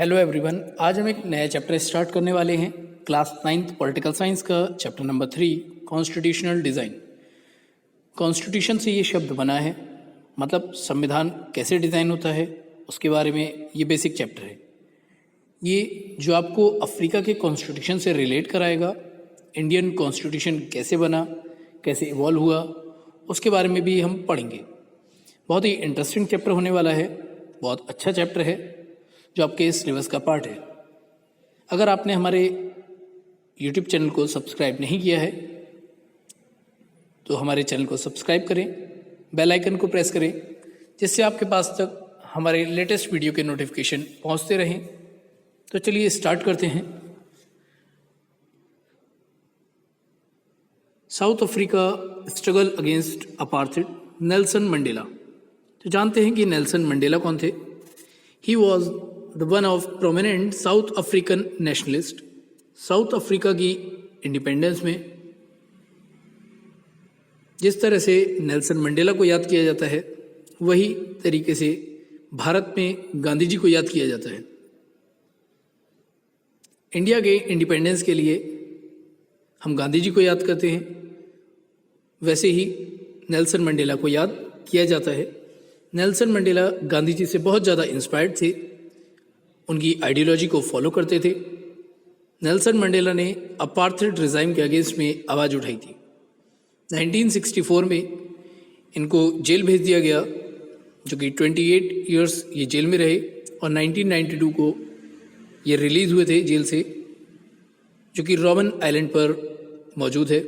Hello everyone, आज हम एक नया चैप्टर स्टार्ट करने वाले हैं। क्लास 9th पॉलिटिकल साइंस का chapter number 3 constitutional design. Constitution से ये शब्द बना है, मतलब संविधान कैसे डिज़ाइन होता है उसके बारे में ये बेसिक चैप्टर है। ये जो आपको अफ्रीका के कॉन्स्टिट्यूशन से रिलेट कराएगा, इंडियन कॉन्स्टिट्यूशन कैसे बना, कैसे इवॉल्व हुआ, उसके बारे में भी हम पढ़ेंगे। बहुत ही इंटरेस्टिंग चैप्टर होने वाला है, बहुत अच्छा चैप्टर है जो आपके सिलेबस का पार्ट है। अगर आपने हमारे यूट्यूब चैनल को सब्सक्राइब नहीं किया है तो हमारे चैनल को सब्सक्राइब करें, बेल आइकन को प्रेस करें, जिससे आपके पास तक हमारे लेटेस्ट वीडियो के नोटिफिकेशन पहुंचते रहें। तो चलिए स्टार्ट करते हैं। South Africa struggle against apartheid, Nelson Mandela. तो जानते हैं कि नेल्सन मंडेला कौन थे। He was the one of prominent south African nationalist. South Africa की इंडिपेंडेंस में जिस तरह से नेल्सन मंडेला को याद किया जाता है, वही तरीके से भारत में गांधी जी को याद किया जाता है। इंडिया के इंडिपेंडेंस के लिए हम गांधी जी को याद करते हैं, वैसे ही नेल्सन मंडेला को याद किया जाता है। नेल्सन मंडेला गांधी जी से बहुत ज़्यादा इंस्पायर्ड थे, उनकी आइडियोलॉजी को फॉलो करते थे। नेल्सन मंडेला ने अपार्थाइड रिजाइम के अगेंस्ट में आवाज़ उठाई थी। 1964 में इनको जेल भेज दिया गया, जो कि 28 ईयर्स ये जेल में रहे, और 1992 को ये रिलीज़ हुए थे जेल से, जो कि रॉबन आइलैंड पर मौजूद है।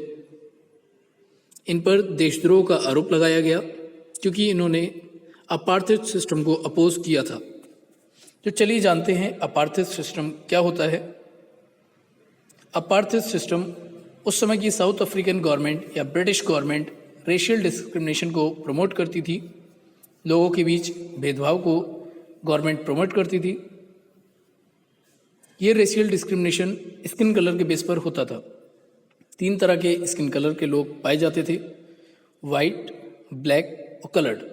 इन पर देशद्रोह का आरोप लगाया गया क्योंकि इन्होंने अपार्थाइड सिस्टम को अपोज किया था। तो चलिए जानते हैं अपार्थाइड सिस्टम क्या होता है। अपार्थाइड सिस्टम उस समय की साउथ अफ्रीकन गवर्नमेंट या ब्रिटिश गवर्नमेंट रेशियल डिस्क्रिमिनेशन को प्रमोट करती थी। लोगों के बीच भेदभाव को गवर्नमेंट प्रमोट करती थी। ये रेशियल डिस्क्रिमिनेशन स्किन कलर के बेस पर होता था। 3 तरह के स्किन कलर के लोग पाए जाते थे, वाइट, ब्लैक और कलर्ड।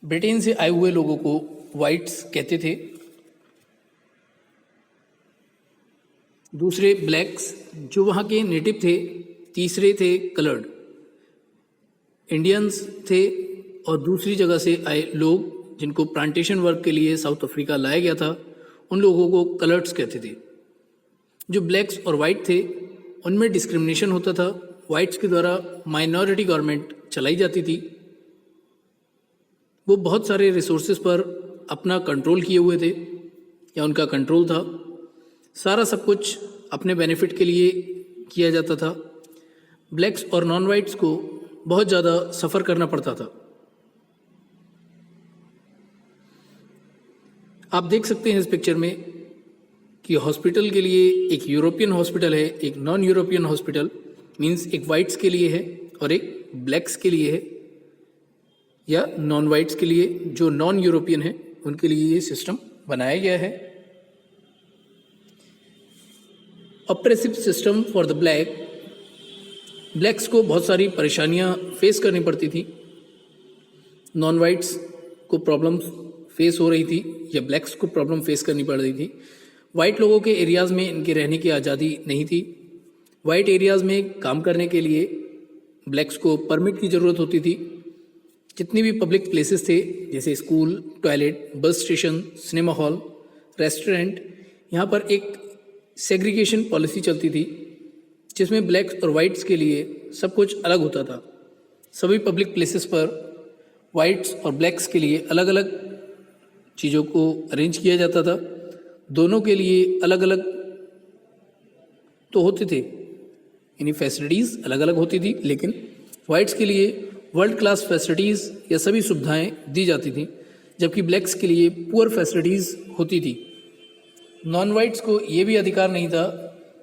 ब्रिटेन से आए हुए लोगों को वाइट्स कहते थे, दूसरे ब्लैक्स जो वहाँ के नेटिव थे, तीसरे थे कलर्ड इंडियंस थे, और दूसरी जगह से आए लोग जिनको प्लांटेशन वर्क के लिए साउथ अफ्रीका लाया गया था, उन लोगों को कलर्ड्स कहते थे। जो ब्लैक्स और वाइट थे उनमें डिस्क्रिमिनेशन होता था। वाइट्स के द्वारा माइनॉरिटी गवर्नमेंट चलाई जाती थी। वो बहुत सारे रिसोर्सेज पर अपना कंट्रोल किए हुए थे या उनका कंट्रोल था। सारा सब कुछ अपने बेनिफिट के लिए किया जाता था। ब्लैक्स और नॉन वाइट्स को बहुत ज़्यादा सफ़र करना पड़ता था। आप देख सकते हैं इस पिक्चर में कि हॉस्पिटल के लिए एक यूरोपियन हॉस्पिटल है, एक नॉन यूरोपियन हॉस्पिटल, मीन्स एक वाइट्स के लिए है और एक ब्लैक्स के लिए है, या नॉन वाइट्स के लिए, जो नॉन यूरोपियन है उनके लिए ये सिस्टम बनाया गया है। Oppressive system for the blacks को बहुत सारी परेशानियां फेस करनी पड़ती थी। नॉन वाइट्स को प्रॉब्लम्स फेस हो रही थी या ब्लैक्स को प्रॉब्लम फेस करनी पड़ रही थी। वाइट लोगों के एरियाज़ में इनके रहने की आज़ादी नहीं थी। वाइट एरियाज़ में काम करने के लिए ब्लैक्स को परमिट की ज़रूरत होती थी। जितनी भी पब्लिक प्लेसेस थे, जैसे school, toilet, bus station, cinema hall, restaurant, यहाँ पर एक सेग्रीगेशन पॉलिसी चलती थी जिसमें ब्लैक्स और वाइट्स के लिए सब कुछ अलग होता था। सभी पब्लिक प्लेसेस पर वाइट्स और ब्लैक्स के लिए अलग अलग चीज़ों को अरेंज किया जाता था। दोनों के लिए अलग अलग तो होते थे, यानी फैसिलिटीज़ अलग अलग होती थी, लेकिन वाइट्स के लिए वर्ल्ड क्लास फैसिलिटीज़ या सभी सुविधाएं दी जाती थी, जबकि ब्लैक्स के लिए पुअर फैसिलिटीज़ होती थी। नॉन वाइट्स को ये भी अधिकार नहीं था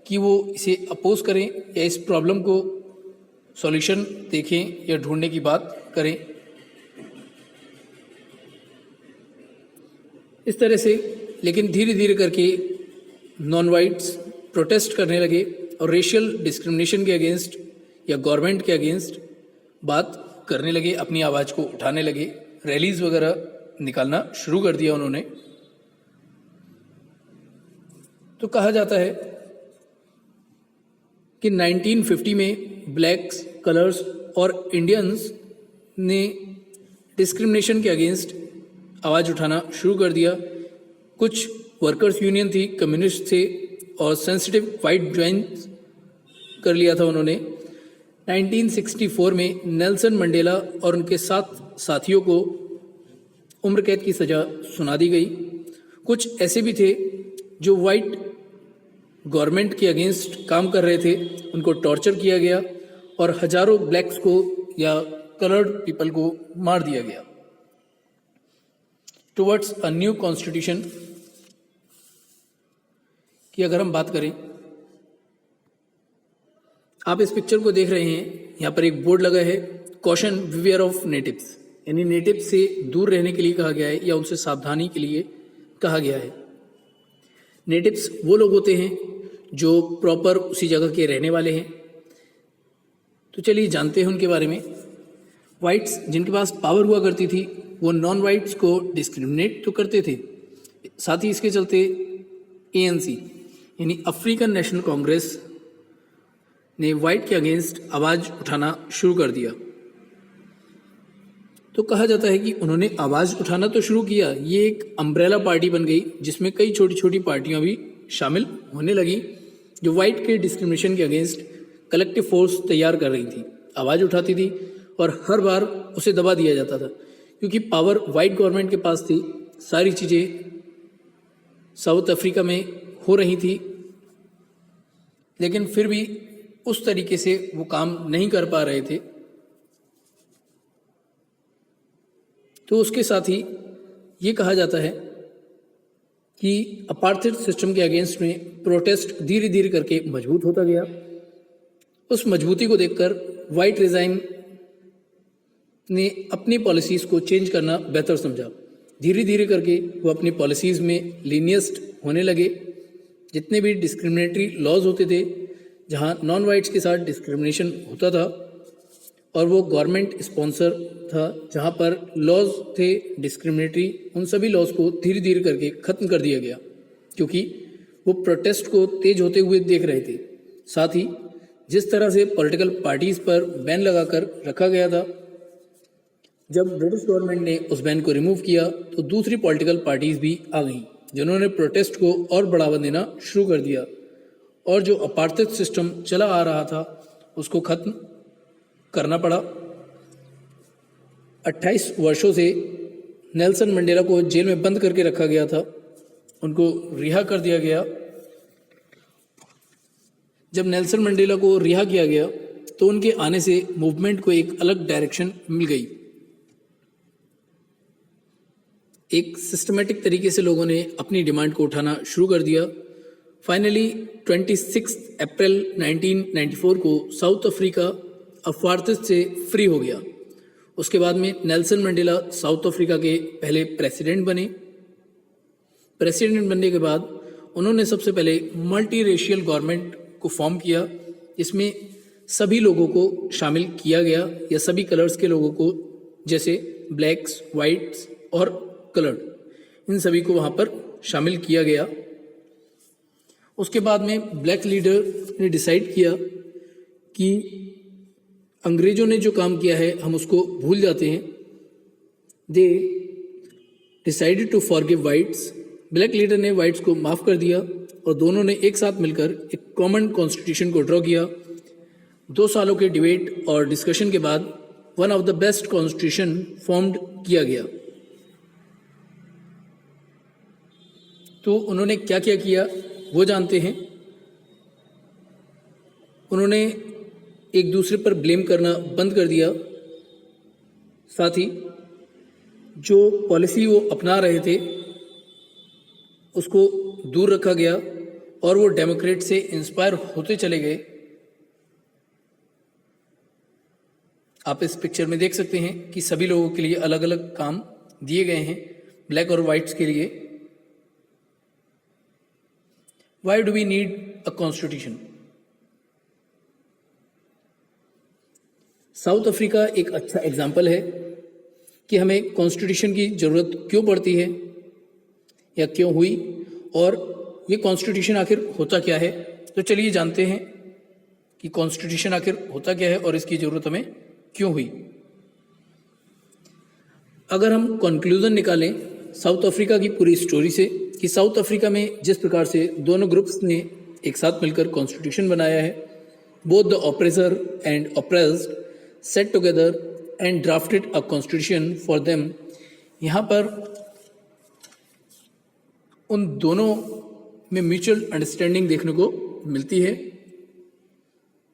कि वो इसे अपोज करें या इस प्रॉब्लम को सॉल्यूशन देखें या ढूंढने की बात करें। इस तरह से लेकिन धीरे धीरे करके नॉन वाइट्स प्रोटेस्ट करने लगे और रेशियल डिस्क्रिमिनेशन के अगेंस्ट या गवर्नमेंट के अगेंस्ट बात करने लगे, अपनी आवाज़ को उठाने लगे, रैलीज़ वगैरह निकालना शुरू कर दिया उन्होंने। तो कहा जाता है कि 1950 में ब्लैक्स, कलर्स और इंडियंस ने डिस्क्रिमिनेशन के अगेंस्ट आवाज़ उठाना शुरू कर दिया। कुछ वर्कर्स यूनियन थी, कम्युनिस्ट थे और सेंसिटिव वाइट ज्वाइन कर लिया था उन्होंने। 1964 में नेल्सन मंडेला और उनके 7 साथियों को उम्र कैद की सज़ा सुना दी गई। कुछ ऐसे भी थे जो वाइट गवर्नमेंट के अगेंस्ट काम कर रहे थे, उनको टॉर्चर किया गया और हजारों ब्लैक्स को या कलर्ड पीपल को मार दिया गया। टुवर्ड्स अ न्यू कॉन्स्टिट्यूशन की अगर हम बात करें, आप इस पिक्चर को देख रहे हैं, यहाँ पर एक बोर्ड लगा है, कॉशन बिवेयर ऑफ नेटिव्स, यानी नेटिव्स से दूर रहने के लिए कहा गया है या उनसे सावधानी के लिए कहा गया है। नेटिव्स वो लोग होते हैं जो प्रॉपर उसी जगह के रहने वाले हैं। तो चलिए जानते हैं उनके बारे में। वाइट्स जिनके पास पावर हुआ करती थी वो नॉन वाइट्स को डिस्क्रिमिनेट तो करते थे, साथ ही इसके चलते एएनसी यानी अफ्रीकन नेशनल कांग्रेस ने वाइट के अगेंस्ट आवाज़ उठाना शुरू कर दिया। तो कहा जाता है कि उन्होंने आवाज़ उठाना तो शुरू किया, ये एक अम्ब्रेला पार्टी बन गई जिसमें कई छोटी छोटी पार्टियां भी शामिल होने लगी जो वाइट के डिस्क्रिमिनेशन के अगेंस्ट कलेक्टिव फोर्स तैयार कर रही थी, आवाज़ उठाती थी और हर बार उसे दबा दिया जाता था क्योंकि पावर वाइट गवर्नमेंट के पास थी। सारी चीज़ें साउथ अफ्रीका में हो रही थी, लेकिन फिर भी उस तरीके से वो काम नहीं कर पा रहे थे। तो उसके साथ ही ये कहा जाता है कि अपार्थाइड सिस्टम के अगेंस्ट में प्रोटेस्ट धीरे धीरे करके मजबूत होता गया। उस मजबूती को देखकर वाइट रिजाइम ने अपनी पॉलिसीज़ को चेंज करना बेहतर समझा। धीरे धीरे करके वो अपनी पॉलिसीज़ में लीनियस्ट होने लगे। जितने भी डिस्क्रिमिनेटरी लॉज होते थे, जहाँ नॉन वाइट्स के साथ डिस्क्रिमिनेशन होता था और वो गवर्नमेंट स्पॉन्सर था, जहाँ पर लॉज थे डिस्क्रिमिनेटरी, उन सभी लॉज को धीरे धीरे करके ख़त्म कर दिया गया क्योंकि वो प्रोटेस्ट को तेज होते हुए देख रहे थे। साथ ही जिस तरह से पॉलिटिकल पार्टीज़ पर बैन लगाकर रखा गया था, जब ब्रिटिश गवर्नमेंट ने उस बैन को रिमूव किया तो दूसरी पॉलिटिकल पार्टीज़ भी आ गईं जिन्होंने प्रोटेस्ट को और बढ़ावा देना शुरू कर दिया और जो अपार्थाइड सिस्टम चला आ रहा था उसको ख़त्म करना पड़ा। 28 वर्षों से नेल्सन मंडेला को जेल में बंद करके रखा गया था, उनको रिहा कर दिया गया। जब नेल्सन मंडेला को रिहा किया गया तो उनके आने से मूवमेंट को एक अलग डायरेक्शन मिल गई। एक सिस्टमेटिक तरीके से लोगों ने अपनी डिमांड को उठाना शुरू कर दिया। फाइनली 26 अप्रैल 1994 को साउथ अफ्रीका अपार्थाइड से फ्री हो गया। उसके बाद में नेल्सन मंडेला साउथ अफ्रीका के पहले प्रेसिडेंट बने। प्रेसिडेंट बनने के बाद उन्होंने सबसे पहले मल्टी रेशियल गवर्नमेंट को फॉर्म किया, जिसमें सभी लोगों को शामिल किया गया या सभी कलर्स के लोगों को, जैसे ब्लैक्स, वाइट्स और कलर्ड, इन सभी को वहाँ पर शामिल किया गया। उसके बाद में ब्लैक लीडर ने डिसाइड किया कि अंग्रेजों ने जो काम किया है हम उसको भूल जाते हैं। They decided to forgive whites. Black leader ने वाइट्स को माफ़ कर दिया और दोनों ने एक साथ मिलकर एक कॉमन कॉन्स्टिट्यूशन को ड्रॉ किया। 2 सालों के डिबेट और डिस्कशन के बाद one of the best constitution formed किया गया। तो उन्होंने क्या क्या किया वो जानते हैं। उन्होंने एक दूसरे पर ब्लेम करना बंद कर दिया। साथ ही जो पॉलिसी वो अपना रहे थे उसको दूर रखा गया और वो डेमोक्रेट से इंस्पायर होते चले गए। आप इस पिक्चर में देख सकते हैं कि सभी लोगों के लिए अलग अलग काम दिए गए हैं, ब्लैक और वाइट्स के लिए। Why do we need a constitution? South Africa एक अच्छा एग्जाम्पल है कि हमें कॉन्स्टिट्यूशन की ज़रूरत क्यों पड़ती है या क्यों हुई, और ये कॉन्स्टिट्यूशन आखिर होता क्या है। तो चलिए जानते हैं कि कॉन्स्टिट्यूशन आखिर होता क्या है और इसकी ज़रूरत हमें क्यों हुई। अगर हम कंक्लूजन निकालें साउथ अफ्रीका की पूरी स्टोरी से कि साउथ अफ्रीका में जिस प्रकार से दोनों ग्रुप्स ने एक साथ मिलकर कॉन्स्टिट्यूशन बनाया है, both the oppressor and oppressed set together and drafted a constitution for them. यहाँ पर उन दोनों में म्यूचुअल अंडरस्टैंडिंग देखने को मिलती है,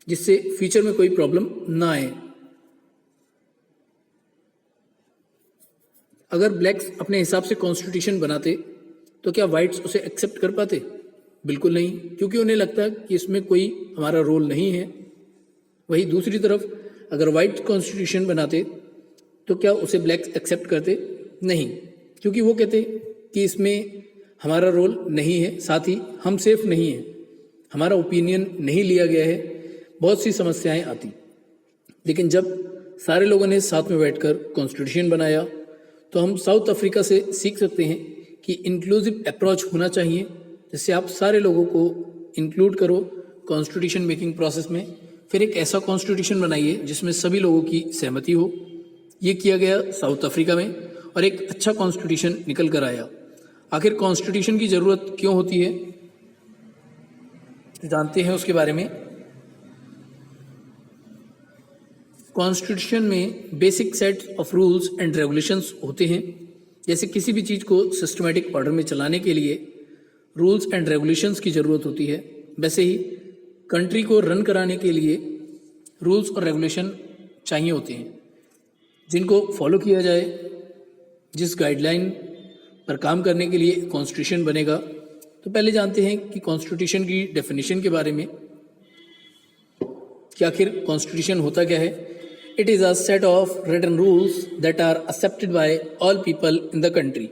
जिससे फ्यूचर में कोई प्रॉब्लम ना आए। अगर ब्लैक्स अपने हिसाब से कॉन्स्टिट्यूशन बनाते तो क्या वाइट्स उसे एक्सेप्ट कर पाते? बिल्कुल नहीं, क्योंकि उन्हें लगता है कि इसमें कोई हमारा रोल नहीं है। वहीं दूसरी तरफ अगर वाइट कॉन्स्टिट्यूशन बनाते तो क्या उसे ब्लैक्स एक्सेप्ट करते? नहीं, क्योंकि वो कहते कि इसमें हमारा रोल नहीं है, साथ ही हम सेफ नहीं हैं, हमारा ओपिनियन नहीं लिया गया है, बहुत सी समस्याएं आती। लेकिन जब सारे लोगों ने साथ में बैठकर कॉन्स्टिट्यूशन बनाया तो हम साउथ अफ्रीका से सीख सकते हैं कि इंक्लूसिव अप्रोच होना चाहिए, जिससे आप सारे लोगों को इंक्लूड करो कॉन्स्टिट्यूशन मेकिंग प्रोसेस में। फिर एक ऐसा कॉन्स्टिट्यूशन बनाइए जिसमें सभी लोगों की सहमति हो। ये किया गया साउथ अफ्रीका में और एक अच्छा कॉन्स्टिट्यूशन निकल कर आया। आखिर कॉन्स्टिट्यूशन की ज़रूरत क्यों होती है, तो जानते हैं उसके बारे में। कॉन्स्टिट्यूशन में basic set of rules and regulations होते हैं। जैसे किसी भी चीज़ को सिस्टमेटिक ऑर्डर में चलाने के लिए रूल्स एंड रेगुलेशंस की ज़रूरत होती है, वैसे ही कंट्री को रन कराने के लिए रूल्स और रेगुलेशन चाहिए होते हैं, जिनको फॉलो किया जाए। जिस गाइडलाइन पर काम करने के लिए कॉन्स्टिट्यूशन बनेगा, तो पहले जानते हैं कि कॉन्स्टिट्यूशन की डेफिनेशन के बारे में कि आखिर कॉन्स्टिट्यूशन होता क्या है। It is a set of written rules that are accepted by all people in the country.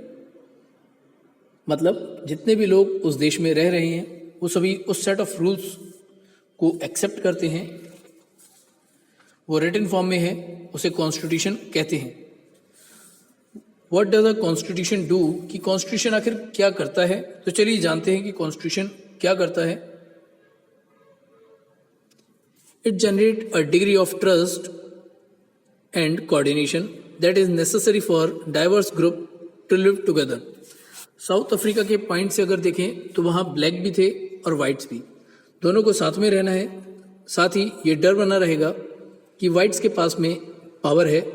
मतलब जितने भी लोग उस देश में रह रहे हैं वो सभी उस सेट ऑफ रूल्स को एक्सेप्ट करते हैं, वो रिटन फॉर्म में है, उसे कॉन्स्टिट्यूशन कहते हैं। What does a constitution do, कि कॉन्स्टिट्यूशन आखिर क्या करता है। तो चलिए जानते हैं कि कॉन्स्टिट्यूशन क्या करता है। It generate a degree of trust and coordination that is necessary for diverse group to live together. South Africa के पॉइंट से अगर देखें तो वहाँ ब्लैक भी थे और वाइट्स भी, दोनों को साथ में रहना है। साथ ही ये डर बना रहेगा कि वाइट्स के पास में पावर है,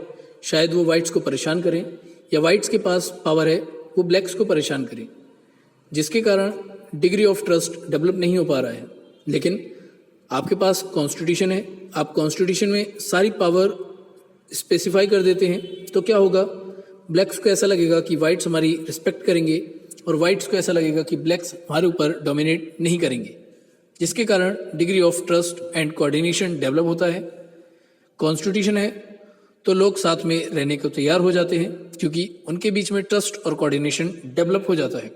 शायद वो वाइट्स को परेशान करें, या वाइट्स के पास पावर है वो ब्लैक्स को परेशान करें, जिसके कारण डिग्री ऑफ ट्रस्ट डेवलप नहीं हो पा रहा है। लेकिन आपके पास कॉन्स्टिट्यूशन है, आप कॉन्स्टिट्यूशन में सारी पावर स्पेसिफाई कर देते हैं, तो क्या होगा, ब्लैक्स को ऐसा लगेगा कि वाइट्स हमारी रिस्पेक्ट करेंगे और वाइट्स को ऐसा लगेगा कि ब्लैक्स हमारे ऊपर डोमिनेट नहीं करेंगे, जिसके कारण degree of trust and coordination develop होता है। कॉन्स्टिट्यूशन है तो लोग साथ में रहने को तैयार हो जाते हैं, क्योंकि उनके बीच में ट्रस्ट और कोऑर्डिनेशन डेवलप हो जाता है।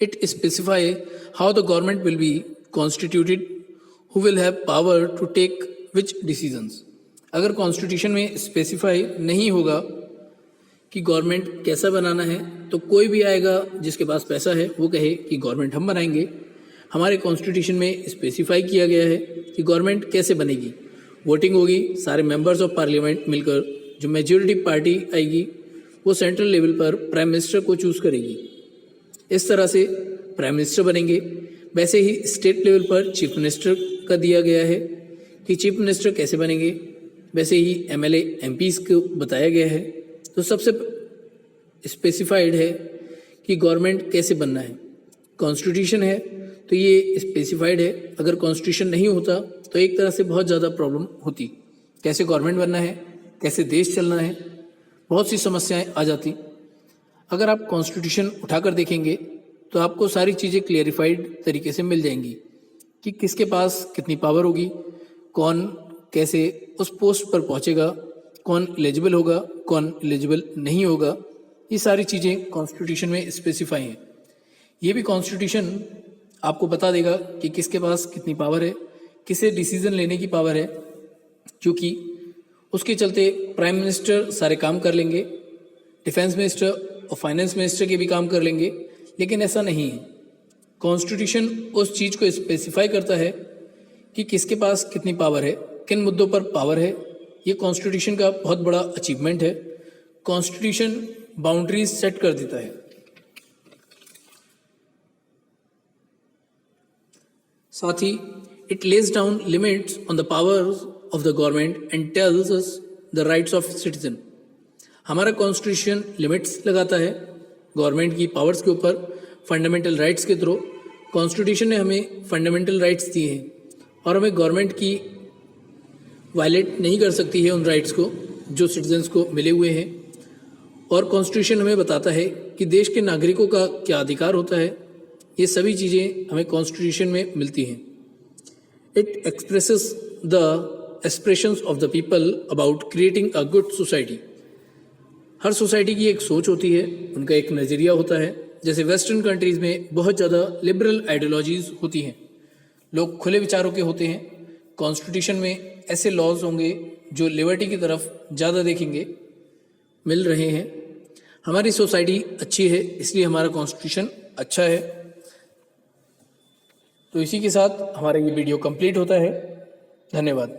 It specify how the government will be constituted, who will have power to take which decisions. अगर कॉन्स्टिट्यूशन में स्पेसिफाई नहीं होगा कि गवर्नमेंट कैसा बनाना है, तो कोई भी आएगा जिसके पास पैसा है वो कहे कि गवर्नमेंट हम बनाएंगे। हमारे कॉन्स्टिट्यूशन में स्पेसिफाई किया गया है कि गवर्नमेंट कैसे बनेगी। वोटिंग होगी, सारे मेंबर्स ऑफ पार्लियामेंट मिलकर जो मेजॉरिटी पार्टी आएगी वो सेंट्रल लेवल पर प्राइम मिनिस्टर को चूज़ करेगी। इस तरह से प्राइम मिनिस्टर बनेंगे। वैसे ही स्टेट लेवल पर चीफ मिनिस्टर का दिया गया है कि चीफ मिनिस्टर कैसे बनेंगे, वैसे ही एमएलए एमपीज़ को बताया गया है। तो सबसे स्पेसिफाइड है कि गवर्नमेंट कैसे बनना है। कॉन्स्टिट्यूशन है तो ये स्पेसिफाइड है। अगर कॉन्स्टिट्यूशन नहीं होता तो एक तरह से बहुत ज़्यादा प्रॉब्लम होती, कैसे गवर्नमेंट बनना है, कैसे देश चलना है, बहुत सी समस्याएं आ जाती। अगर आप कॉन्स्टिट्यूशन उठाकर देखेंगे तो आपको सारी चीज़ें क्लियरिफाइड तरीके से मिल जाएंगी कि किसके पास कितनी पावर होगी, कौन कैसे उस पोस्ट पर पहुंचेगा, कौन एलिजिबल होगा, कौन एलिजिबल नहीं होगा। ये सारी चीज़ें कॉन्स्टिट्यूशन में स्पेसिफाई हैं। ये भी कॉन्स्टिट्यूशन आपको बता देगा कि किसके पास कितनी पावर है, किसे डिसीजन लेने की पावर है, क्योंकि उसके चलते प्राइम मिनिस्टर सारे काम कर लेंगे, डिफेंस मिनिस्टर और फाइनेंस मिनिस्टर के भी काम कर लेंगे, लेकिन ऐसा नहीं है। कॉन्स्टिट्यूशन उस चीज़ को स्पेसिफाई करता है कि किसके पास कितनी पावर है, किन मुद्दों पर पावर है। ये कॉन्स्टिट्यूशन का बहुत बड़ा अचीवमेंट है। कॉन्स्टिट्यूशन बाउंड्रीज सेट कर देता है। साथ ही it lays down limits on the powers of the government and tells us the rights of citizen. हमारा कॉन्स्टिट्यूशन लिमिट्स लगाता है गवर्नमेंट की पावर्स के ऊपर फंडामेंटल राइट्स के थ्रू। कॉन्स्टिट्यूशन ने हमें फंडामेंटल राइट्स दिए हैं और हमें गवर्नमेंट की वायलेट नहीं कर सकती है उन राइट्स को जो सिटीजन्स को मिले हुए हैं। और कॉन्स्टिट्यूशन हमें बताता है कि देश के नागरिकों का क्या अधिकार होता है। ये सभी चीज़ें हमें कॉन्स्टिट्यूशन में मिलती हैं। It expresses the aspirations of the people about creating a good society. Her society की एक सोच होती है, उनका एक नज़रिया होता है। जैसे वेस्टर्न कंट्रीज़ में बहुत ज़्यादा लिबरल आइडियोलॉजीज़ होती हैं, लोग खुले विचारों के होते हैं। कॉन्स्टिट्यूशन में ऐसे लॉज होंगे जो लिबर्टी की तरफ ज़्यादा देखेंगे, मिल रहे हैं। हमारी सोसाइटी अच्छी है, इसलिए हमारा कॉन्स्टिट्यूशन अच्छा है। तो इसी के साथ हमारा ये वीडियो कंप्लीट होता है। धन्यवाद।